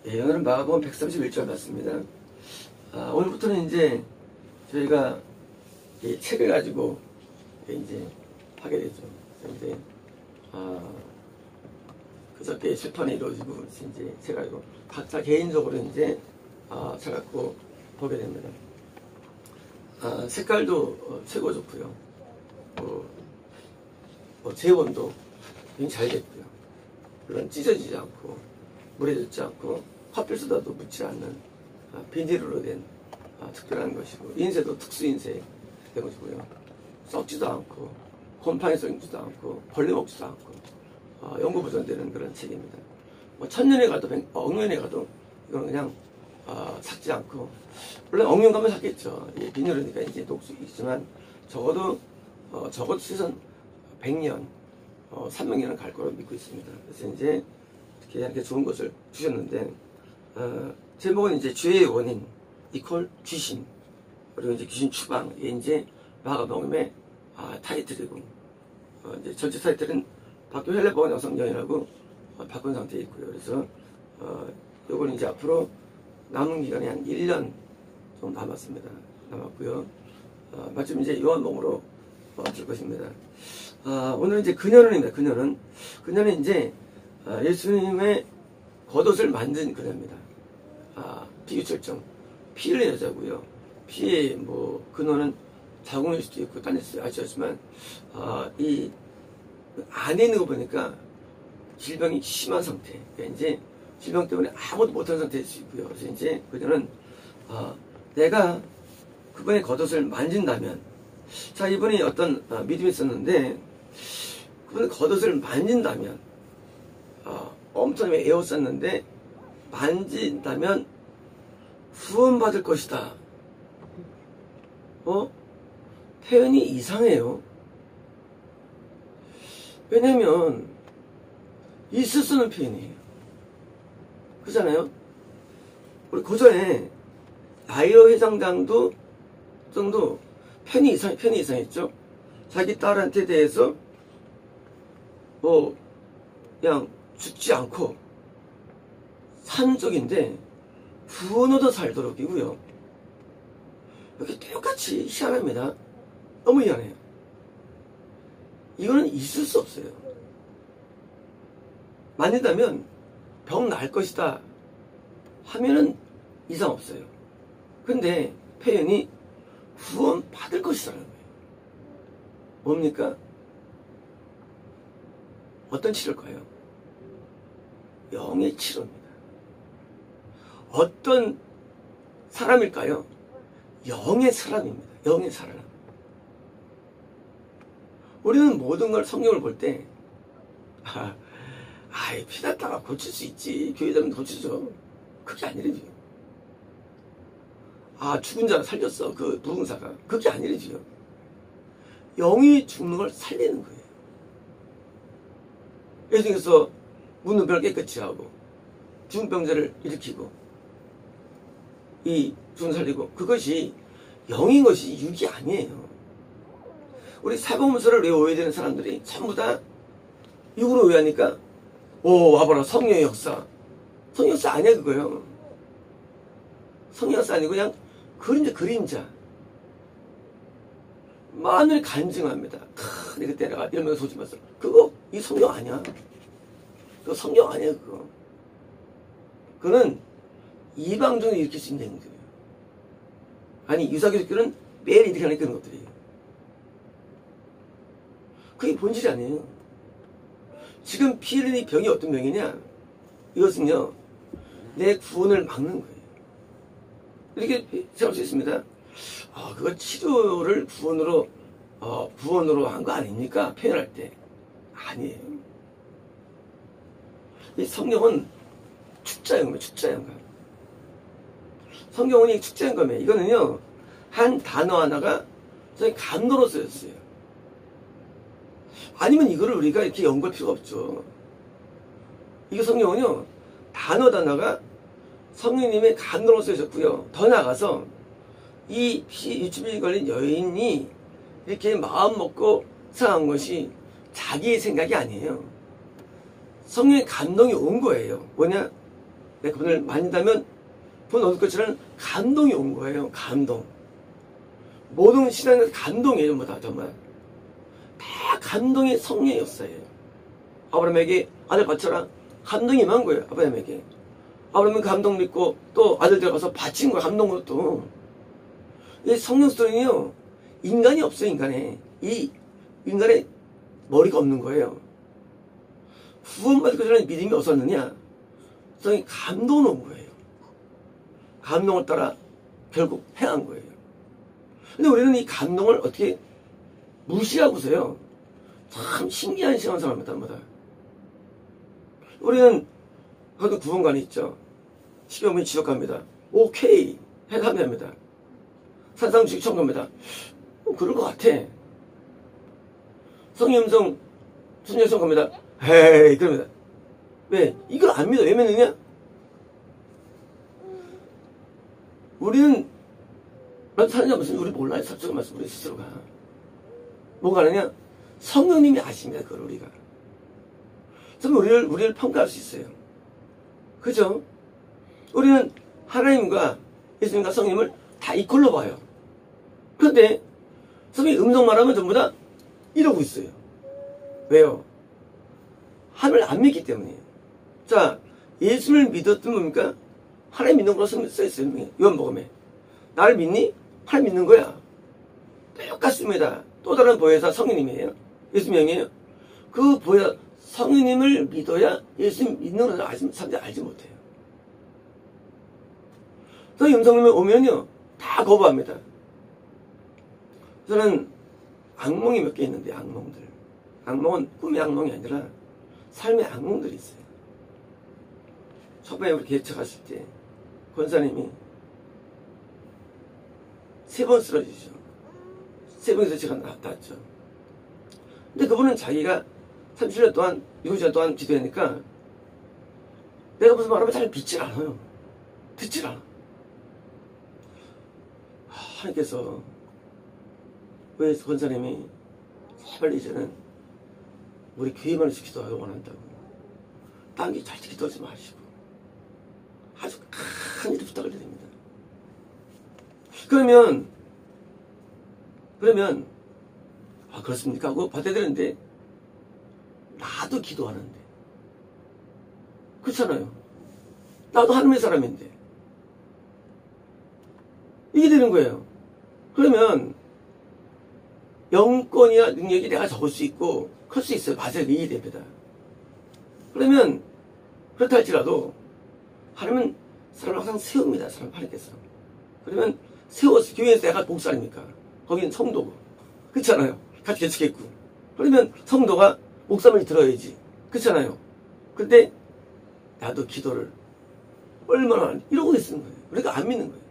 예, 오늘은 마가복음 131절 맞습니다. 오늘부터는 이제 저희가 이 책을 가지고 이제 하게 되죠. 그래서 이제 그저께 출판이 이루어지고 이제 제가 이거 각자 개인적으로 이제 책 갖고 보게 됩니다. 색깔도 최고 좋고요. 재원도 굉장히 잘 됐고요. 물론 찢어지지 않고 물에 젖지 않고 화필소다도 묻지 않는 비닐로 된 특별한 것이고, 인쇄도 특수 인쇄 된 것이고요. 썩지도 않고 곰팡이 썩지도 않고 벌레 먹지도 않고 연구 보존되는 그런 책입니다. 천년에 가도 억년에 가도 이건 그냥 삭지 않고, 물론 억년 가면 삭겠죠. 비닐이니까 이제 녹수 있지만 적어도 최소한 100년 300년은 갈 거로 믿고 있습니다. 그래서 이제 이렇게 좋은 것을 주셨는데, 제목은 이제 죄의 원인 이퀄 귀신, 그리고 이제 귀신 추방, 이게 이제 마가복음의 타이틀이고, 이제 전체 타이틀은 박교 헬레보원 여성여인이라고 바꾼 상태에 있고요. 그래서 요거는 이제 앞으로 남은 기간이 한 1년 좀 남았고요. 마침 이제 요한복음으로 들 것입니다. 오늘은 이제 그녀는입니다. 그녀는 이제 예수님의 겉옷을 만든 그녀입니다. 비유철정, 피 흘린 여자고요. 피에 그녀는 자궁일 수도 있고 딴 일 수도 아시지만 이 안에 있는 거 보니까 질병이 심한 상태. 그러니까 이제 질병 때문에 아무것도 못하는 상태일 수 있고요. 그래서 이제 그녀는 내가 그분의 겉옷을 만진다면, 자, 이분이 어떤 믿음이 있었는데, 그분의 겉옷을 만진다면 엄청나게 에워쌌는데 만진다면 후원받을 것이다. 표현이 이상해요. 왜냐면 있을 수 없는 표현이에요. 그렇잖아요. 우리 고전에 야이로 회장장도 정도 편이 이상했죠. 자기 딸한테 대해서 그냥 죽지 않고 산 쪽인데 구원 얻어 살도록이고요. 이렇게 똑같이 희한합니다. 너무 희한해요. 이거는 있을 수 없어요. 만든다면 병 날 것이다 하면은 이상 없어요. 근데 표현이 구원 받을 것이라는 거예요. 뭡니까? 어떤 치료일까요? 영의 치료입니다. 어떤 사람일까요? 영의 사람입니다. 영의 사람. 우리는 모든 걸 성경을 볼 때 피났다가 고칠 수 있지. 교회자면 고치죠. 그게 아니래요. 죽은 자를 살렸어. 그 부흥사가. 그게 아니래요. 영이 죽는 걸 살리는 거예요. 예수님께서 묻는 병을 깨끗이 하고 죽은 병자를 일으키고 이 죽은 살리고, 그것이 영인 것이 육이 아니에요. 우리 사복음서를 왜 오해되는 사람들이 전부 다 육으로 오해하니까 와봐라 성령의 역사. 성령 역사 아니야 그거요. 성령 역사 아니고 그냥 그림자. 마늘 간증합니다. 그때 내가 이런 명 소집했어. 그거 이 성령 아니야. 그거 성령 아니야 그거. 그거는 이방종을 일으킬 수 있는 행동이에요. 아니 유사교적들은 매일 이렇게 하는 그런 것들이에요. 그게 본질이 아니에요. 지금 피 흘리는 병이 어떤 병이냐, 이것은요 내 구원을 막는 거예요. 이렇게 생각할 수 있습니다. 그거 치료를 구원으로 한 거 아닙니까? 표현할 때. 아니에요. 이 성경은 축자연금이에요. 축자연금. 성경은 이 축자연금이에요. 이거는요 한 단어 하나가 저희 감도로 쓰였어요. 아니면 이거를 우리가 이렇게 연구할 필요가 없죠. 이거 성경은요 단어가 성령님의 감동으로 쓰여졌고요. 더 나아가서 이 유치병에 걸린 여인이 이렇게 마음 먹고 생각한 것이 자기의 생각이 아니에요. 성령의 감동이 온 거예요. 뭐냐? 내가 그분을 만진다면 그분 얻을 것이라는 감동이 온 거예요. 감동. 모든 신앙에서 감동이에요. 전부 다 정말. 다 감동의 성령의 역사예요. 아브라함에게 아들 바쳐라. 감동이 임한 거예요. 아브라함에게. 아브라함은 감동 믿고 또 아들들 가서 바친 거예요. 감동으로 또. 이 성령 스토리는요. 인간이 없어요. 인간에. 이 인간의 머리가 없는 거예요. 구원받을 것이라는 믿음이 없었느냐? 성령이 감동을 온 거예요. 감동을 따라 결국 행한 거예요. 근데 우리는 이 감동을 어떻게 무시하고서요. 참 신기한 시간을 살아갑니다. 우리는 거기 구원관이 있죠. 십여문이 지적합니다. 오케이 해답합니다. 산상주의 청구합니다. 그럴 것 같아. 성임성 순정 청구합니다. 헤이 그럽니다. 왜? 이걸 안 믿어. 왜 믿느냐? 우리는 사는지 무슨 우리 몰라요. sab적인 말씀 우리 스스로가. 뭐가 아느냐? 성령님이 아십니다. 그걸 우리가. 그러면 우리를 평가할 수 있어요. 그죠? 우리는 하나님과 예수님과 성령님을 다 이퀄로 봐요. 그런데 성령이 음성 말하면 전부 다 이러고 있어요. 왜요? 하나님을 안 믿기 때문이에요. 자, 예수를 믿었던 뭡니까? 하나님 믿는 걸로 써있어요. 요한복음에. 나를 믿니? 하나님 믿는 거야. 똑같습니다. 또 다른 보혜사 성령님이에요. 예수명이에요. 그 보혜사 성령님을 믿어야 예수님 믿는 걸 사람들이 알지 못해요. 그래서 음성님이 오면요. 다 거부합니다. 저는 악몽이 몇 개 있는데 악몽들. 악몽은 꿈의 악몽이 아니라 삶의 악몽들이 있어요. 초반에 우리 개척 갔을 때 권사님이 3번 쓰러지죠. 3번에서 제가 나왔죠. 근데 그분은 자기가 37년 동안 6년 동안 기도하니까 내가 무슨 말하면 잘 믿질 않아요. 듣질 않아. 하나님께서 왜 권사님이 제발 이제는 우리 교회만 해서 기도하기 원한다고. 딴 게 잘 기도하지 마시고 아주 큰 일을 부탁을 드립니다. 그러면 아 그렇습니까? 하고 받아야 되는데 나도 기도하는데 그렇잖아요. 나도 하나님의 사람인데 이게 되는 거예요. 그러면 영권이나 능력이 내가 적을 수 있고 클 수 있어요. 맞아요. 이해됩니다. 그러면 그렇다 할지라도 하나님은 사람을 항상 세웁니다. 하나님께서. 그러면 세워서 교회에서 내가 목사니까 거기는 성도고 그렇잖아요. 같이 개척했고 그러면 성도가 목사를 들어야지 그렇잖아요. 근데 나도 기도를 얼마나 이러고 있는 거예요. 그러니까 안 믿는 거예요.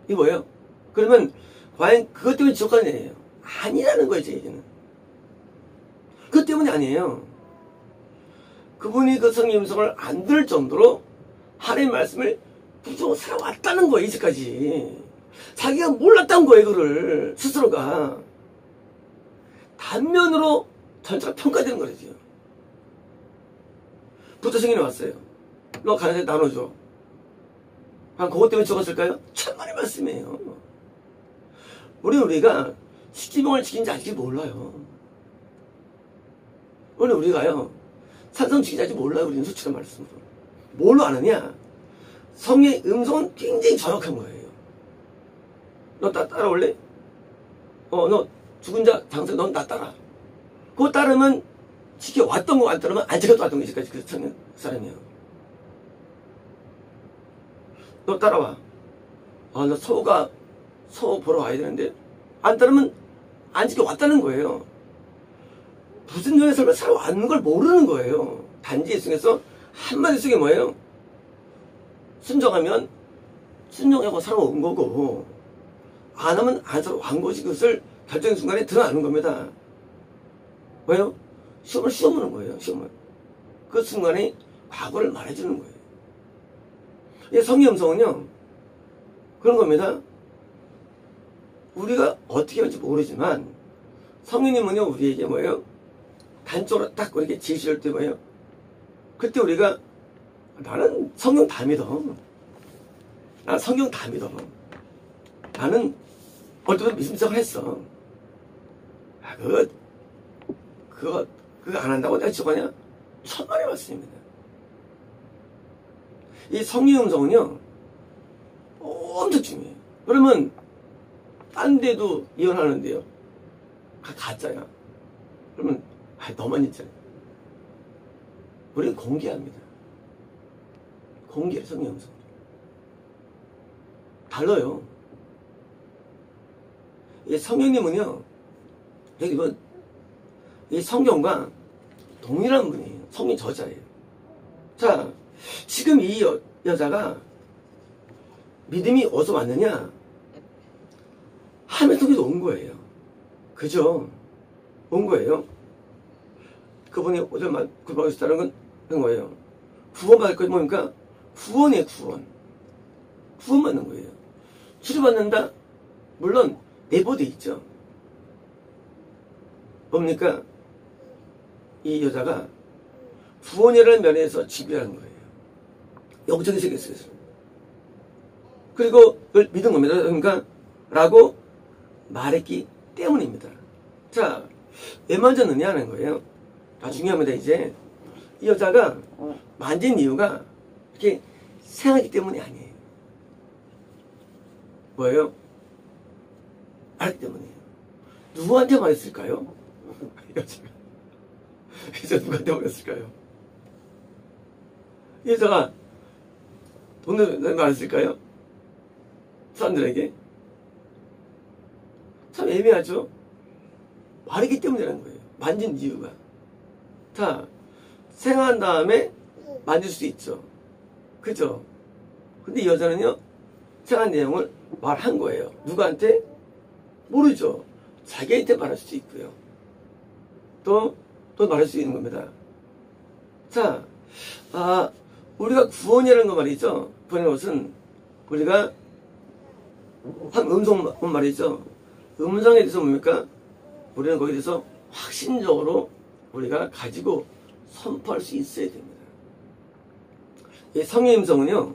이게 뭐예요? 그러면 과연 그것 때문에 지옥 가는 애예요? 아니라는 거예요. 제 얘기는. 그것 때문이 아니에요. 그분이 그 성령 음성을 안 들을 정도로 하나님의 말씀을 부정하고 살아왔다는 거예요. 이제까지. 자기가 몰랐다는 거예요. 그거를 스스로가. 단면으로 전체가 평가되는 거죠. 부터 승인이 왔어요. 너 가난에 나눠줘. 그것 때문에 죽었을까요? 천만의 말씀이에요. 우리가 십계명을 지킨지 아직 몰라요. 우리가요 산성 지키지 아직 몰라요. 우리는 솔직한 말씀으로. 뭘로 아느냐? 성의 음성은 굉장히 정확한 거예요. 너 나 따라올래? 너 죽은 자 장세 넌 나 따라. 그거 따르면 지켜왔던 거 안 따르면 안 지켜왔던 거 이제까지 그 청년 사람이에요. 너 따라와. 너 소 보러 와야 되는데 안 따르면 안 지켜왔다는 거예요. 무슨 녀의 삶을 살아왔는 걸 모르는 거예요. 단지 예수님께서 한마디 속에 뭐예요? 순종하면 순종하고 살아온 거고 안 하면 안 살아온 거지. 그것을 결정의 순간에 드러나는 겁니다. 왜요? 시험을 보는 거예요. 시험을. 그 순간에 과거를 말해주는 거예요. 성의 음성은요 그런 겁니다. 우리가 어떻게 할지 모르지만 성령님은요 우리에게 뭐예요? 단적으로 딱 이렇게 제시할 때 뭐예요? 그때 우리가 나는 성경 다 믿어. 나 성경 다 믿어. 나는 어떤 믿음직을 했어. 아, 그거 안 한다고 내가 저거냐? 천만의 말씀입니다. 이 성령 음성은요, 엄청 중요해요. 그러면, 딴 데도 이혼하는데요. 가짜야. 그러면, 너만 있잖아요. 우리는 공개합니다. 공개를 성령 음성. 달라요. 이 성령님은요, 여기 보면, 이 성경과 동일한 분이에요. 성령 저자예요. 자, 지금 이 여자가 믿음이 어디서 왔느냐? 하나님의 통해서 온 거예요. 그죠? 온 거예요. 그분이 오늘 구원받으셨다는 건 거예요. 구원받을 건 뭡니까? 구원이에요, 구원. 구원받는 거예요. 치료받는다? 물론 내보돼 있죠. 뭡니까? 이 여자가 구원이라는 면에서 지배하는 거예요. 영적인 세계에서. 그리고 그걸 믿은 겁니다. 그러니까 라고 말했기 때문입니다. 자, 왜 만졌느냐 하는 거예요. 다 중요합니다. 이제 이 여자가 만진 이유가 이렇게 생각하기 때문이 아니에요. 뭐예요? 알기 때문이에요. 누구한테 말했을까요? 여자가. 이제 누구한테 말했을까요? 이 여자가 돈을 말했을까요? 사람들에게? 참 애매하죠? 말이기 때문이라는 거예요. 만진 이유가. 자, 생각한 다음에 만질 수 있죠. 그죠? 근데 이 여자는요, 생각한 내용을 말한 거예요. 누구한테? 모르죠. 자기한테 말할 수도 있고요. 또 말할 수 있는 겁니다. 자, 우리가 구원이라는 거 말이죠. 구원이라는 것은 우리가 한 음성 말이죠. 음성에 대해서 뭡니까? 우리는 거기에 대해서 확신적으로 우리가 가지고 선포할 수 있어야 됩니다. 이 성의 음성은요,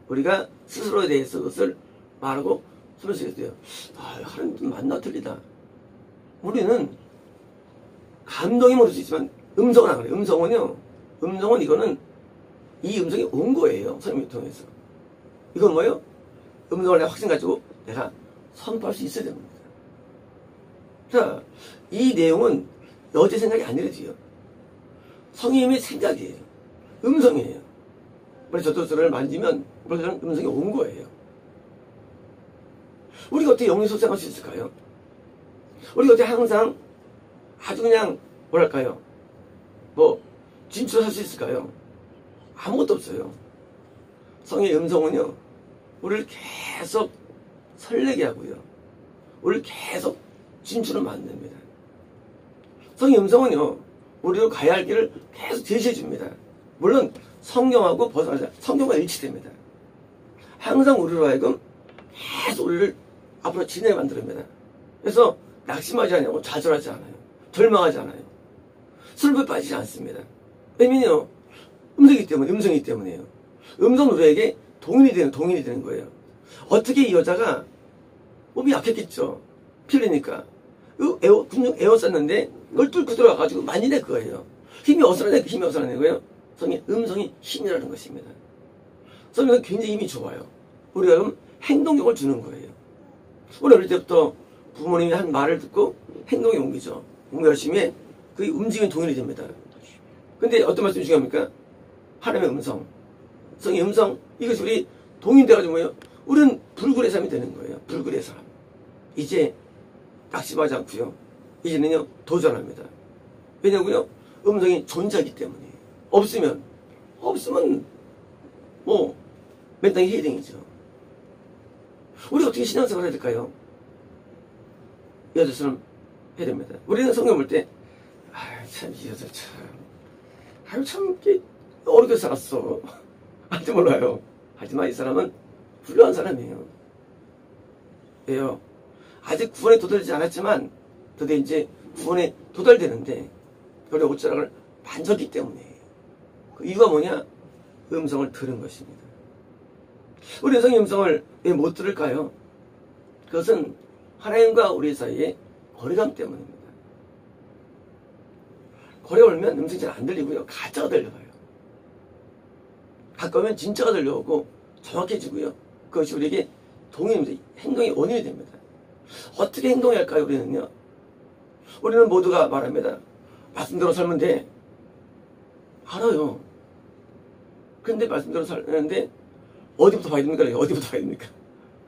우리가 스스로에 대해서 그것을 말하고 선포할 수 있어요. 하나님 맞나 틀리다. 우리는 감동이 모를 수 있지만 음성은 안 그래요. 음성은 이거는 이 음성이 온 거예요. 성령을 통해서. 이건 뭐예요? 음성을 내가 확신 가지고 내가 선포할 수 있어야 됩니다. 자, 이 내용은 여자 생각이 아니라지요. 성령님의 생각이에요. 음성이에요. 그래서 저도서를 만지면 저는 음성이 온 거예요. 우리가 어떻게 영혼이 소생할 수 있을까요? 우리가 어떻게 항상 아주 그냥 뭐랄까요? 진출할 수 있을까요? 아무것도 없어요. 성의 음성은요, 우리를 계속 설레게 하고요. 우리를 계속 진출을 만듭니다. 성의 음성은요, 우리로 가야 할 길을 계속 제시해 줍니다. 물론 성경하고 벗어나지, 성경과 일치됩니다. 항상 우리로 하여금 계속 우리를 앞으로 진행해 만듭니다. 그래서 낙심하지 않고 좌절하지 않아요. 절망하지 않아요. 슬픔에 빠지지 않습니다. 왜냐면요, 음성이기 때문이에요. 음성은 우리에게 동인이 되는 거예요. 어떻게 이 여자가 몸이 약했겠죠. 피 흘리니까. 근육 에워쌌는데 그걸 뚫고 들어가가지고 만지네 그거예요. 힘이 어슬하네 거예요. 음성이 힘이라는 것입니다. 성경은 굉장히 힘이 좋아요. 우리가 그럼 행동력을 주는 거예요. 우리 어릴 때부터 부모님이 한 말을 듣고 행동에 옮기죠. 공부 열심히 해. 그게 움직이는 동일이 됩니다. 근데 어떤 말씀이 중요합니까? 하나님의 음성. 성의 음성. 이것이 우리 동인돼가지고 뭐예요? 우리는 불굴의 삶이 되는 거예요. 불굴의 삶. 이제 낙심하지 않고요. 이제는요, 도전합니다. 왜냐고요? 음성이 존재하기 때문이에요. 없으면 맨땅에 헤딩이죠. 우리가 어떻게 신앙생활을 해야 될까요? 여자처럼 해야 됩니다. 우리는 성경 볼 때, 참, 이 여자 참, 이렇게 어렵게 살았어. 아직 몰라요. 하지만 이 사람은 훌륭한 사람이에요. 왜요? 아직 구원에 도달되지 않았지만, 이제 구원에 도달되는데, 별의 옷자락을 만졌기 때문에. 그 이유가 뭐냐? 음성을 들은 것입니다. 우리 여성의 음성을 왜 못 들을까요? 그것은 하나님과 우리 사이의 거리감 때문입니다. 거리가 멀면 음성이 잘 안 들리고요. 가짜가 들려와요. 가까우면 진짜가 들려오고 정확해지고요. 그것이 우리에게 동의입니다. 행동의 원인이 됩니다. 어떻게 행동해야 할까요? 우리는요. 우리는 모두가 말합니다. 말씀대로 살면 돼. 알아요. 근데 말씀대로 살는데 어디부터 봐야 됩니까? 어디부터 봐야 됩니까?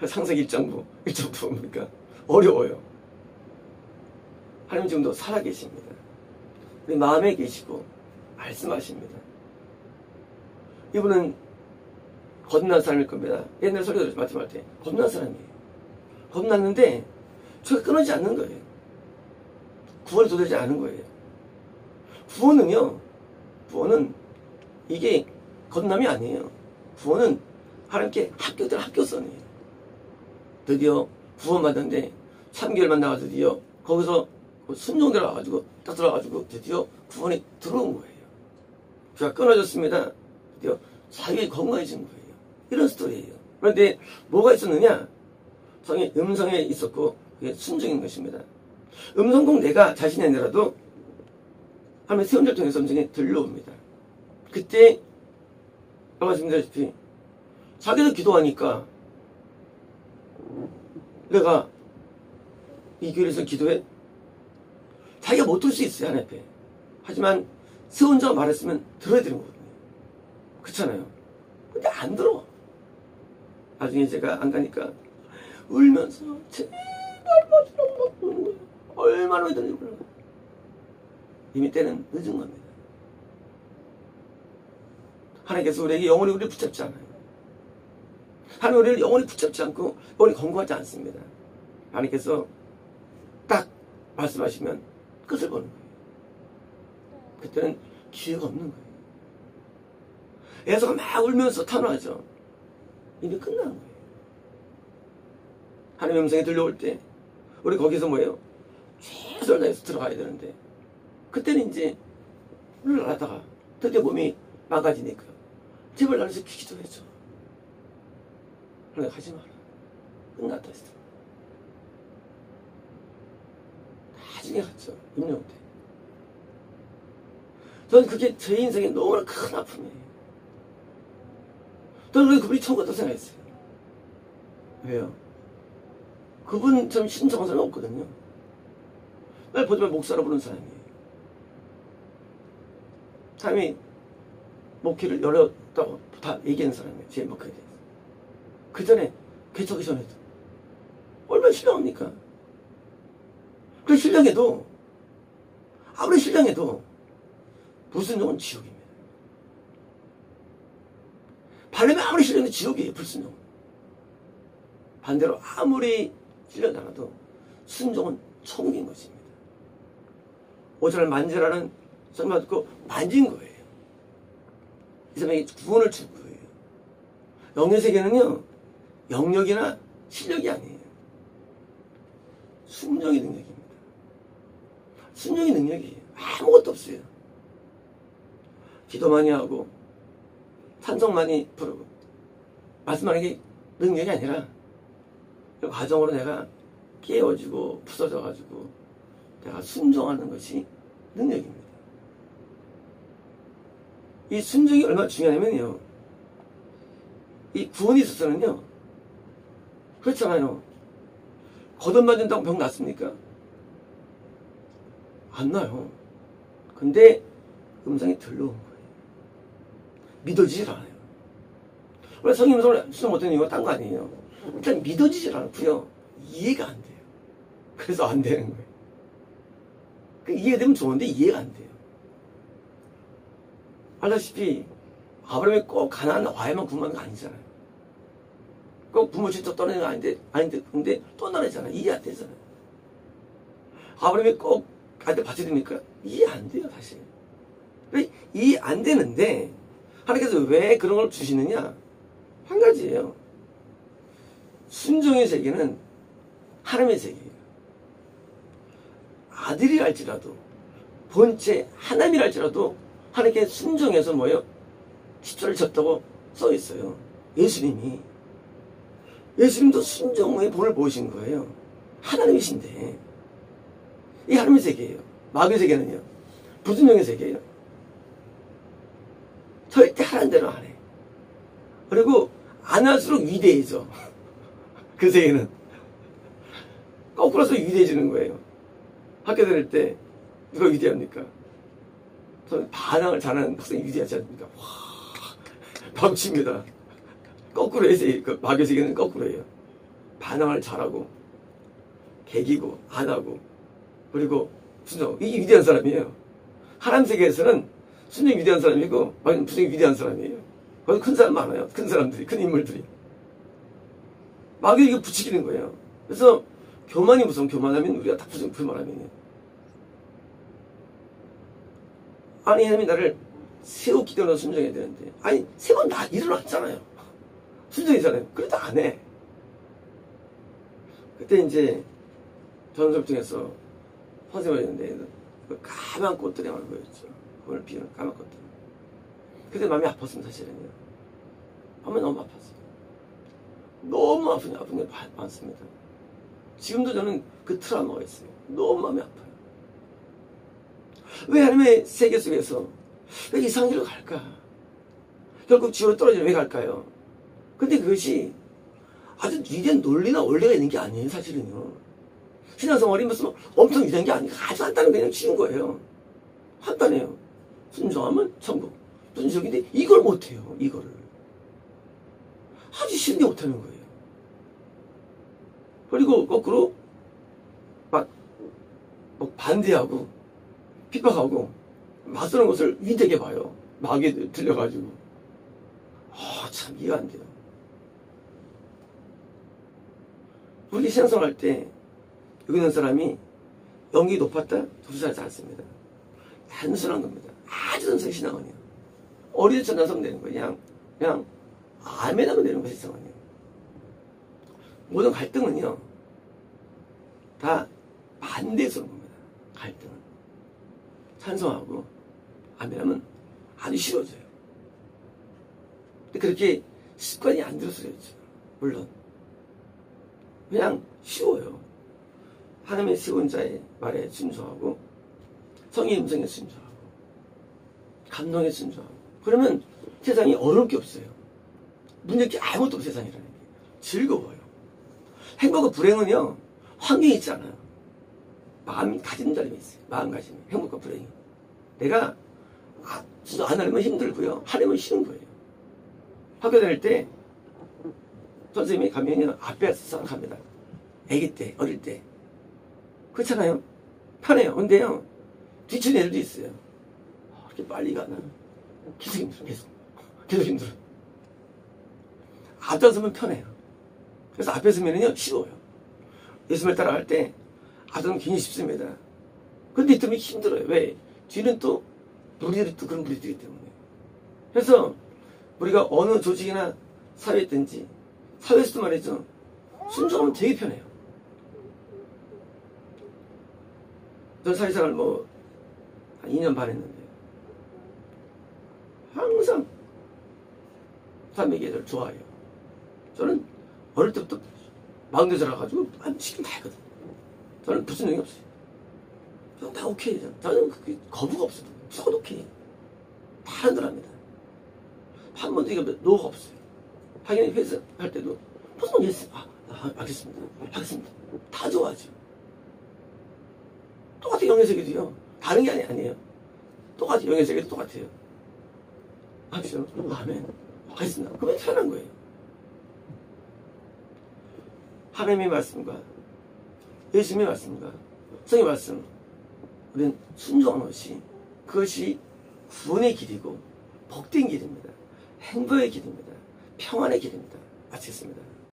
창세기 1장부터 봅니까? 어려워요. 하나님 지금도 살아계십니다. 우리 마음에 계시고 말씀하십니다. 이분은 겁난 사람일 겁니다. 옛날 설교 말씀할 때 겁난 사람이에요. 겁났는데 저게 끊어지지 않는 거예요. 구원이 도되지 않은 거예요. 구원은 이게 겁남이 아니에요. 구원은 하나님께 합격선이에요. 드디어 구원받았는데 3개월만 나가 드디어 거기서 순종대로 와가지고 딱 들어가가지고 드디어 구원이 들어온 거예요. 귀가 끊어졌습니다. 드디어 자유에 건강해진 거예요. 이런 스토리예요. 그런데 뭐가 있었느냐? 음성에 있었고 그게 순종인 것입니다. 음성 꼭 내가 자신이 아니라도 하나님의 세운절 통해서 음성이 들려옵니다. 그때 말씀드렸다시피 자기도 기도하니까 내가 이 교회에서 기도해? 자기가 못 들 수 있어요. 하나님 앞에. 하지만 세운자가 말했으면 들어야 되는 거거든요. 그렇잖아요. 근데 안 들어. 나중에 제가 안 가니까 울면서 제발 마지막 보는 거예요. 얼마나 힘든지 몰라요. 이미 때는 늦은 겁니다. 하나님께서 우리에게 영원히 우리를 붙잡지 않아요. 하나님 우리를 영원히 붙잡지 않고 영원히 건강하지 않습니다. 하나님께서 딱 말씀하시면 끝을 보는 거예요. 그때는 기회가 없는 거예요. 에서가 막 울면서 탄원하죠. 이미 끝나는 거예요. 하나님의 음성이 들려올 때 우리 거기서 뭐예요? 최선을 다해서 들어가야 되는데 그때는 이제 흘러가다가 드디어 몸이 망가지니까 제발 나를 지키기도 해줘. 그러니까 하지 마라. 끝났다 했어. 나중에 갔죠. 임종 때. 저는 그게 제 인생에 너무나 큰 아픔이에요. 저는 왜 그분이 처음 같다고 생각했어요. 왜요? 그분처럼 신성한 사람이 없거든요. 날 보지만 목사로 부르는 사람이에요. 사람이 목회를 열었다고 다 얘기하는 사람이에요. 제 목회에 대해서. 그 전에, 개척하기 전에도. 얼마나 신령합니까? 그 신령해도, 아무리 신령해도, 불순종은 지옥입니다. 바람이 아무리 신령해도 지옥이에요, 불순종은. 반대로 아무리 신령하지 않아도 순종은 천국인 것입니다. 오전을 만지라는 설명 듣고 만진 거예요. 이 사람에게 구원을 줄 거예요. 영의 세계는요, 영역이나 실력이 아니에요. 순종의 능력입니다. 순종의 능력이에요. 아무것도 없어요. 기도 많이 하고, 찬송 많이 부르고, 말씀하는 게 능력이 아니라, 과정으로 내가 깨워지고, 부서져가지고, 내가 순종하는 것이 능력입니다. 이 순종이 얼마나 중요하냐면요. 이 구원이 있어서는요. 그렇잖아요. 거듭맞은다고 병 났습니까? 안 나요. 근데 음성이 들려온 거예요. 믿어지질 않아요. 원래 성령 음성을 수정 못하는 이유가 딴 거 아니에요. 일단 믿어지질 않고요. 이해가 안 돼요. 그래서 안 되는 거예요. 이해되면 좋은데 이해가 안 돼요. 알다시피 아브라함이 꼭 가나안 와야만 구원받는 거 아니잖아요. 꼭 부모 친척 떠나는 거 아닌데 근데 떠나잖아요. 이해 안 되잖아요. 아브라함이 꼭 아들 받쳐야 됩니까? 이해 안 돼요, 사실. 왜 이해 안 되는데 하나님께서 왜 그런 걸 주시느냐? 한 가지예요. 순종의 세계는 하나님의 세계예요. 아들이랄지라도 본체 하나님이랄지라도 하나님께 순종해서 뭐예요? 십자를 졌다고 써 있어요. 예수님도 순종의 본을 보이신 거예요. 하나님이신데. 이 하나님의 세계예요. 마귀의 세계는요, 불순종의 세계예요. 절대 하라는 대로 안 해. 그리고 안 할수록 위대해져. 그 세계는 거꾸로서 위대해지는 거예요. 학교 다닐 때 누가 위대합니까? 저는 반항을 잘하는 학생이 위대하지 않습니까? 와, 박치입니다. 거꾸로 해서 그 마귀의 세계는 거꾸로예요. 반항을 잘하고 개기고 안 하고 그리고 순종, 이게 위대한 사람이에요. 하나님 세계에서는 순종이 위대한 사람이고 마귀는 불순종이 위대한 사람이에요. 거기 큰 사람 많아요. 큰 사람들이, 큰 인물들이. 마귀가 이거 부추기는 거예요. 그래서 교만이 무슨 교만하면 우리가 다 불만하면요. 아니, 하나님이 나를 세웠기 때문에 순종해야 되는데, 아니, 세 번 다 일어났잖아요. 순종이잖아요. 그래도 안 해. 그때 이제 전설 중에서 선생님이었는데 까만 꽃들이만 보였죠. 그걸 피우는 까만 꽃들. 그때 마음이 아팠습니다, 사실은요. 마음이 너무 아팠어요. 너무 아픈 게 많습니다. 지금도 저는 그 트라우마가 있어요. 너무 마음이 아파요. 왜 하나님의 세계 속에서 왜 이상한 길로 갈까? 결국 지옥으로 떨어지면 왜 갈까요? 근데 그것이 아주 위대한 논리나 원리가 있는 게 아니에요, 사실은요. 신앙생활이 무슨 엄청 위대한 게 아니고 아주 간단한 그냥 쉬운 거예요. 간단해요. 순종하면 천국. 순종인데 이걸 못해요, 이거를. 아주 쉬운 게 못하는 거예요. 그리고 거꾸로 막 반대하고 핍박하고 맞서는 것을 위대하게 봐요. 마귀에 들려가지고. 참 이해가 안 돼요. 우리 신앙생활 할 때 여기 있는 사람이 연기 높았다? 조사하지 않습니다. 단순한 겁니다. 아주 단순한 신앙은요. 어리듯 전단성 되는 거예요. 그냥 아멘 하면 되는 것이 신앙은요. 모든 갈등은요, 다 반대에서 오는 겁니다. 갈등은. 찬성하고 아멘하면 아주 쉬워져요. 근데 그렇게 습관이 안 들어서 그렇죠. 물론. 그냥 쉬워요. 하나님의 세운 자의 말에 순종하고 성의 음성에 순종하고 감동에 순종하고 그러면 세상이 어려울 게 없어요. 문제할 게 아무것도 없어요. 세상이라는 게. 즐거워요. 행복과 불행은요, 환경이 있지 않아요. 마음 가진 자림이 있어요. 마음가짐이. 행복과 불행이. 내가 진짜 안 하려면 힘들고요. 하려면 쉬운 거예요. 학교 다닐 때 선생님이 가면요, 앞에 서서 갑니다. 아기 때, 어릴 때. 그렇잖아요. 편해요. 근데요, 뒤치는 애들도 있어요. 이렇게 빨리 가나. 계속 힘들어, 계속 힘들어. 앞에 서면 편해요. 그래서 앞에 서면은요, 쉬워요. 예수님을 따라갈 때, 앞서면 굉장히 쉽습니다. 근데 이때는 힘들어요. 왜? 뒤는 또, 무리들이 또 그런 무리들이기 때문에. 그래서, 우리가 어느 조직이나 사회에 있든지, 사회에서도 말이죠. 순종하면 되게 편해요. 전 사회생활 한 2년 반 했는데, 항상 사람에게 저를 좋아해요. 저는 어릴 때부터 마음대로 자라가지고 시키면 다 했거든요. 저는 불순종이 없어요. 저는 다 오케이. 저는 거부가 없어요. 무조건 오케이. 다 한다랍니다. 한 번도 이거 노가 없어요. 당연히 회사할 때도 무슨 예스, 알겠습니다. 하겠습니다. 다 좋아하죠. 똑같은 영예세계도요. 다른 게 아니에요. 똑같은 영예세계도 똑같아요. 합시다. 아멘. 하겠습니다. 그러면 편한 거예요. 하나님의 말씀과 예수님의 말씀과 성의 말씀, 우리는 순종하는 것이 그것이 구원의 길이고 복된 길입니다. 행복의 길입니다. 평안의 길입니다. 마치겠습니다.